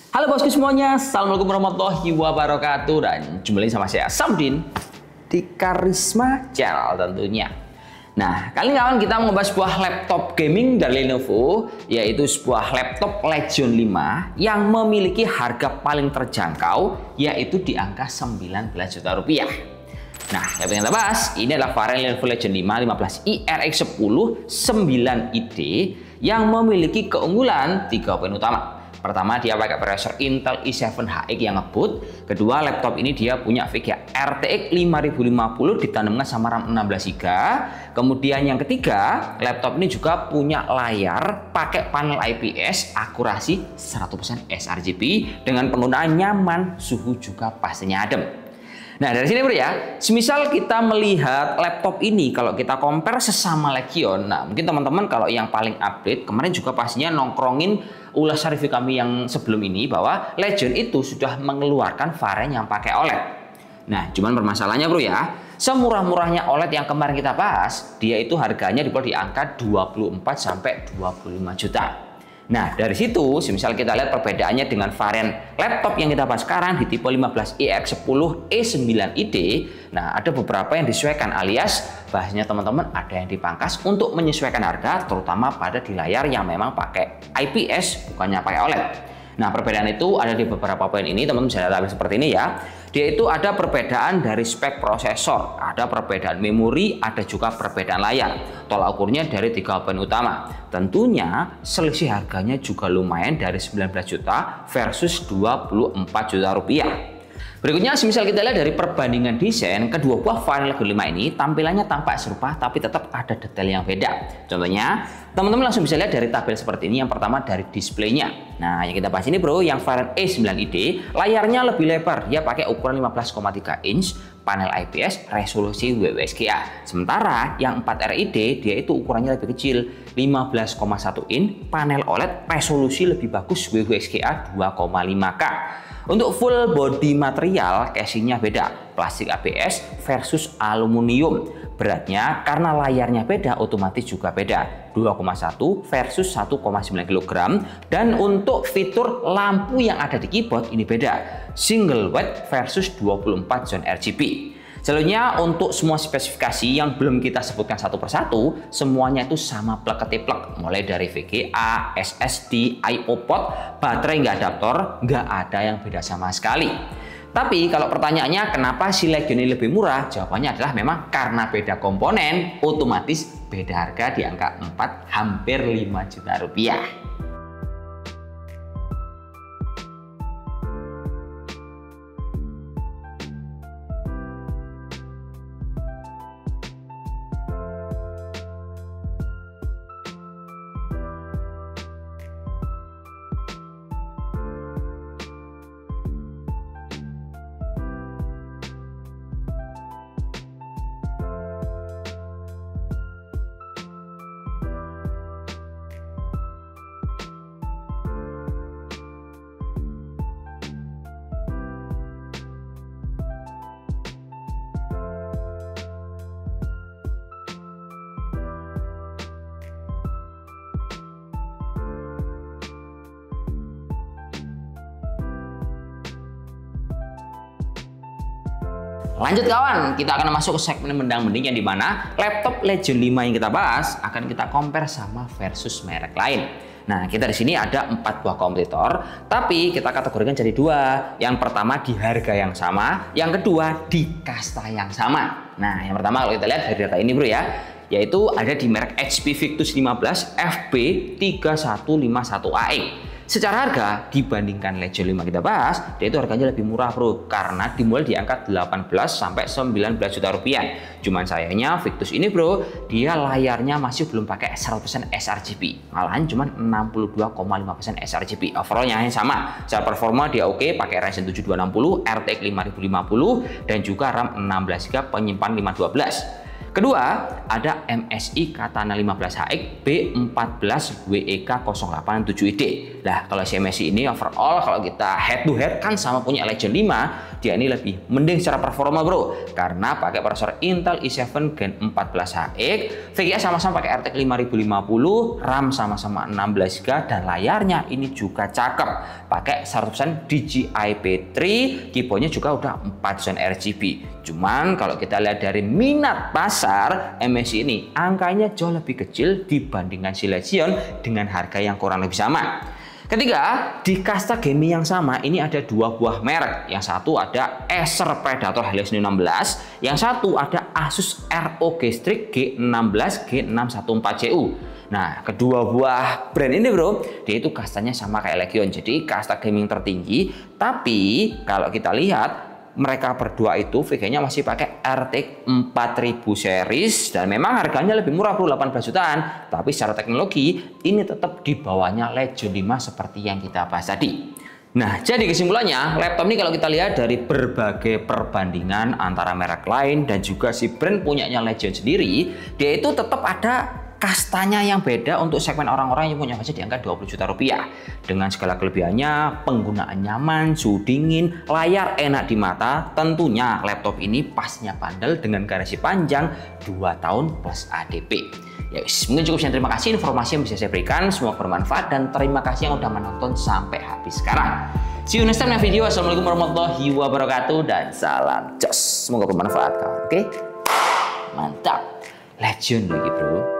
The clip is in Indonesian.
Halo bosku semuanya, Assalamualaikum warahmatullahi wabarakatuh. Dan jumpa lagi sama saya Samdin di Karisma Channel tentunya. Nah, kali ini kawan kita mau membahas sebuah laptop gaming dari Lenovo, yaitu sebuah laptop Legion 5 yang memiliki harga paling terjangkau, yaitu di angka 19 juta rupiah. Nah, laptop yang kita bahas ini adalah varian Lenovo Legion 5 15i RX10 9ID yang memiliki keunggulan 3 poin utama. Pertama, dia pakai prosesor Intel i7 HX yang ngebut. Kedua, laptop ini dia punya VGA RTX 5050 ditandemkan sama RAM 16GB. Kemudian yang ketiga, laptop ini juga punya layar pakai panel IPS akurasi 100% sRGB dengan penggunaan nyaman, suhu juga pastinya adem. Nah, dari sini bro ya, semisal kita melihat laptop ini kalau kita compare sesama Legion, nah mungkin teman-teman kalau yang paling update kemarin juga pastinya nongkrongin ulasan review kami yang sebelum ini bahwa Legion itu sudah mengeluarkan varian yang pakai OLED. Nah, cuman permasalahannya bro ya, semurah-murahnya OLED yang kemarin kita bahas, dia itu harganya di angka 24 sampai 25 juta. Nah, dari situ, misal kita lihat perbedaannya dengan varian laptop yang kita bahas sekarang di tipe 15i RX10 E9ID. Nah, ada beberapa yang disesuaikan alias bahasanya teman-teman ada yang dipangkas untuk menyesuaikan harga, terutama pada di layar yang memang pakai IPS bukannya pakai OLED. Nah, perbedaan itu ada di beberapa poin ini, teman-teman bisa lihat seperti ini ya. Dia itu ada perbedaan dari spek prosesor, ada perbedaan memori, ada juga perbedaan layar. Tolak ukurnya dari 3 poin utama. Tentunya selisih harganya juga lumayan dari 19 juta versus 24 juta rupiah. Berikutnya, misal kita lihat dari perbandingan desain, kedua buah varian Legion 5 ini tampilannya tampak serupa tapi tetap ada detail yang beda. Contohnya, teman-teman langsung bisa lihat dari tabel seperti ini. Yang pertama dari displaynya. Nah, yang kita bahas ini bro, yang varian E9ID layarnya lebih lebar. Dia pakai ukuran 15,3 inch, panel IPS, resolusi WWSGA. Sementara yang 4RID dia itu ukurannya lebih kecil, 15,1 inch, panel OLED, resolusi lebih bagus WWSGA 2,5K. Untuk full body material, casingnya beda, plastik ABS versus aluminium. Beratnya karena layarnya beda, otomatis juga beda, 2,1 versus 1,9 kg. Dan untuk fitur lampu yang ada di keyboard ini beda, single white versus 24 zone RGB. Selanjutnya untuk semua spesifikasi yang belum kita sebutkan satu persatu, semuanya itu sama plug-ketiplek, mulai dari VGA, SSD, I/O port, baterai nggak adaptor, nggak ada yang beda sama sekali. Tapi kalau pertanyaannya kenapa si Legion ini lebih murah? Jawabannya adalah memang karena beda komponen, otomatis beda harga di angka 4 hampir 5 juta rupiah. Lanjut kawan, kita akan masuk ke segmen mendang-mending yang dimana laptop Legion 5 yang kita bahas akan kita compare sama versus merek lain. Nah, kita di sini ada 4 buah kompetitor, tapi kita kategorikan jadi 2. Yang pertama di harga yang sama, yang kedua di kasta yang sama. Nah, yang pertama kalau kita lihat dari data ini bro ya, yaitu ada di merek HP Victus 15 FB3151AE. Secara harga dibandingkan Legion 5 kita bahas, dia itu harganya lebih murah bro, karena dimulai di angka 18 sampai 19 juta rupiah. Cuman sayangnya Victus ini bro, dia layarnya masih belum pakai 100% sRGB, malahan cuman 62,5% sRGB. Overallnya sama, secara performa dia oke, pakai Ryzen 7 260, RTX 5050 dan juga RAM 16GB, penyimpan 512. Kedua, ada MSI Katana 15HX B14 WEK 087ID. Nah, kalau si MSI ini overall kalau kita head to head kan sama punya Legion 5, dia ini lebih mending secara performa bro, karena pakai prosesor Intel i7 Gen 14HX, VGA sama-sama pakai RTX 5050, RAM sama-sama 16GB, dan layarnya ini juga cakep, pakai 100% DJI P3, keyboardnya juga udah 4 zone RGB. Cuman kalau kita lihat dari minat pasar, MSI ini angkanya jauh lebih kecil dibandingkan si Legion dengan harga yang kurang lebih sama. Ketiga, di kasta gaming yang sama ini ada dua buah merek. Yang satu ada Acer Predator Helix 16, yang satu ada Asus ROG Strix G16 G614CU. Nah, kedua buah brand ini bro, dia itu kastanya sama kayak Legion, jadi kasta gaming tertinggi. Tapi kalau kita lihat mereka berdua itu VGA-nya masih pakai RTX 4000 series dan memang harganya lebih murah bro, 18 jutaan. Tapi secara teknologi ini tetap di bawahnya Legion 5 seperti yang kita bahas tadi. Nah, jadi kesimpulannya laptop ini kalau kita lihat dari berbagai perbandingan antara merek lain dan juga si brand punyanya Legion sendiri, dia itu tetap ada kastanya yang beda untuk segmen orang-orang yang punya budget di angka 20 juta rupiah. Dengan segala kelebihannya, penggunaan nyaman, suhu dingin, layar enak di mata, tentunya laptop ini pasnya bandel dengan garansi panjang 2 tahun plus ADP. Ya mungkin cukup sekian, terima kasih informasi yang bisa saya berikan, semoga bermanfaat dan terima kasih yang udah menonton sampai habis sekarang. See you next time in video. Assalamualaikum warahmatullahi wabarakatuh dan salam jos. Semoga bermanfaat kawan. Oke? Mantap. Legion lagi bro.